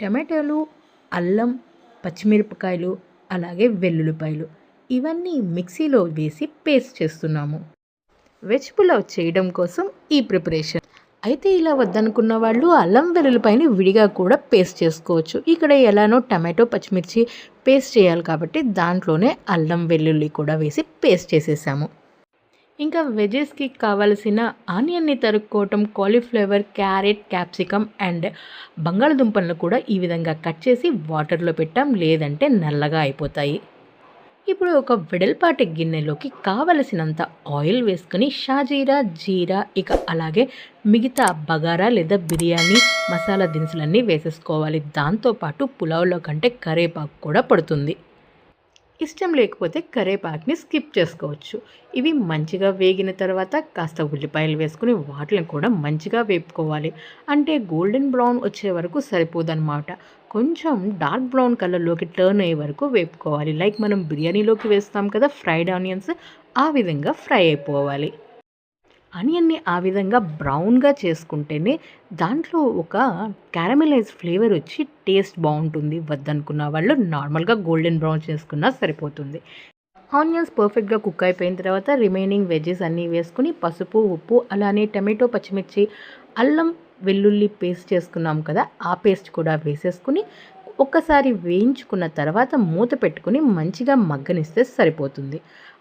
టమాటాలు, అల్లం, పచ్చిమిరపకాయలు, అలాగే వెల్లుల్లిపాయలు ఇవన్నీ మిక్సీలో వేసి పేస్ట్ చేస్తున్నాము. వెజ్ పులావ్ చేయడం కోసం ఈ ప్రిపరేషన్. అయితే ఇలా వద్దనుకున్న వాళ్ళు అల్లం వెల్లుల్లిపాయని విడిగా కూడా పేస్ట్ చేసుకోవచ్చు. ఇక్కడ ఎలానో టమాటో, పచ్చిమిర్చి పేస్ట్ చేయాలి కాబట్టి దాంట్లోనే అల్లం వెల్లుల్లి కూడా వేసి పేస్ట్ చేసేసాము. ఇంకా వెజెస్కి కావాల్సిన ఆనియన్ని తరుక్కోవటం, కాలీఫ్లవర్, క్యారెట్, క్యాప్సికమ్ అండ్ బంగాళదుంపలను కూడా ఈ విధంగా కట్ చేసి వాటర్లో పెట్టాం, లేదంటే నల్లగా అయిపోతాయి. ఇప్పుడు ఒక వెడల్పాటి గిన్నెలోకి కావలసినంత ఆయిల్ వేసుకొని షాజీరా, జీరా, ఇక అలాగే మిగతా బగారా లేదా బిర్యానీ మసాలా దినుసులన్నీ వేసేసుకోవాలి. దాంతోపాటు పులావ్లో కంటే కరివేపాకు కూడా పడుతుంది. ఇష్టం లేకపోతే కరివేపాకుని స్కిప్ చేసుకోవచ్చు. ఇవి మంచిగా వేగిన తర్వాత కాస్త ఉల్లిపాయలు వేసుకుని వాటిని కూడా మంచిగా వేపుకోవాలి. అంటే గోల్డెన్ బ్రౌన్ వచ్చే వరకు సరిపోదన్నమాట. కొంచెం డార్క్ బ్రౌన్ కలర్లోకి టర్న్ అయ్యే వరకు వేపుకోవాలి. లైక్ మనం బిర్యానీలోకి వేస్తాం కదా ఫ్రైడ్ ఆనియన్స్, ఆ విధంగా ఫ్రై అయిపోవాలి. ఆనియన్ని ఆ విధంగా బ్రౌన్గా చేసుకుంటేనే దాంట్లో ఒక క్యారమెలైజ్ ఫ్లేవర్ వచ్చి టేస్ట్ బాగుంటుంది. వద్దనుకున్న వాళ్ళు నార్మల్గా గోల్డెన్ బ్రౌన్ చేసుకున్నా సరిపోతుంది. ఆనియన్స్ పర్ఫెక్ట్గా కుక్ అయిపోయిన తర్వాత రిమైనింగ్ వెజ్జెస్ అన్నీ వేసుకుని పసుపు, ఉప్పు, అలానే టమాటో, పచ్చిమిర్చి, అల్లం వెల్లుల్లి పేస్ట్ చేసుకున్నాం కదా, ఆ పేస్ట్ కూడా వేసేసుకుని ఒక్కసారి వేయించుకున్న తర్వాత మూత పెట్టుకుని మంచిగా మగ్గనిస్తే సరిపోతుంది.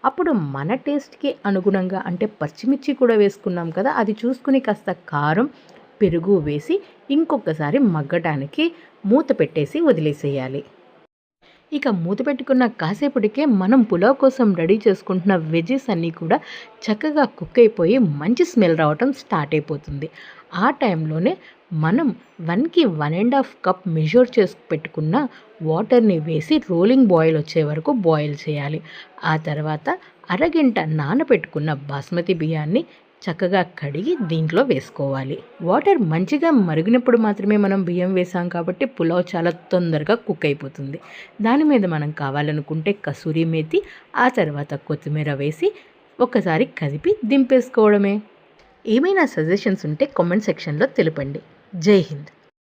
అప్పుడు మన టేస్ట్కి అనుగుణంగా అంటే పచ్చిమిర్చి కూడా వేసుకున్నాం కదా, అది చూసుకుని కాస్త కారం, పెరుగు వేసి ఇంకొకసారి మగ్గటానికి మూత పెట్టేసి వదిలేసేయాలి. ఇక మూత పెట్టుకున్న కాసేపటికే మనం పులావ్ కోసం రెడీ చేసుకుంటున్న వెజెస్ అన్నీ కూడా చక్కగా కుక్ అయిపోయి మంచి స్మెల్ రావటం స్టార్ట్ అయిపోతుంది. ఆ టైంలోనే మనం 1కి 1.5 కప్ మెజర్ చేసి పెట్టుకున్న వాటర్ని వేసి రోలింగ్ బాయిల్ వచ్చే వరకు బాయిల్ చేయాలి. ఆ తర్వాత అరగంట నానబెట్టుకున్న బాస్మతి బియ్యాన్ని చక్కగా కడిగి దీంట్లో వేసుకోవాలి. వాటర్ మంచిగా మరిగినప్పుడు మాత్రమే మనం బియ్యం వేసాం కాబట్టి పులావ్ చాలా తొందరగా కుక్ అయిపోతుంది. దాని మీద మనం కావాలనుకుంటే కసూరి మేతి, ఆ తర్వాత కొత్తిమీర వేసి ఒక్కసారి కదిపి దింపేసుకోవడమే. ఏమైనా సజెషన్స్ ఉంటే కామెంట్ సెక్షన్లో తెలపండి. జై హింద్.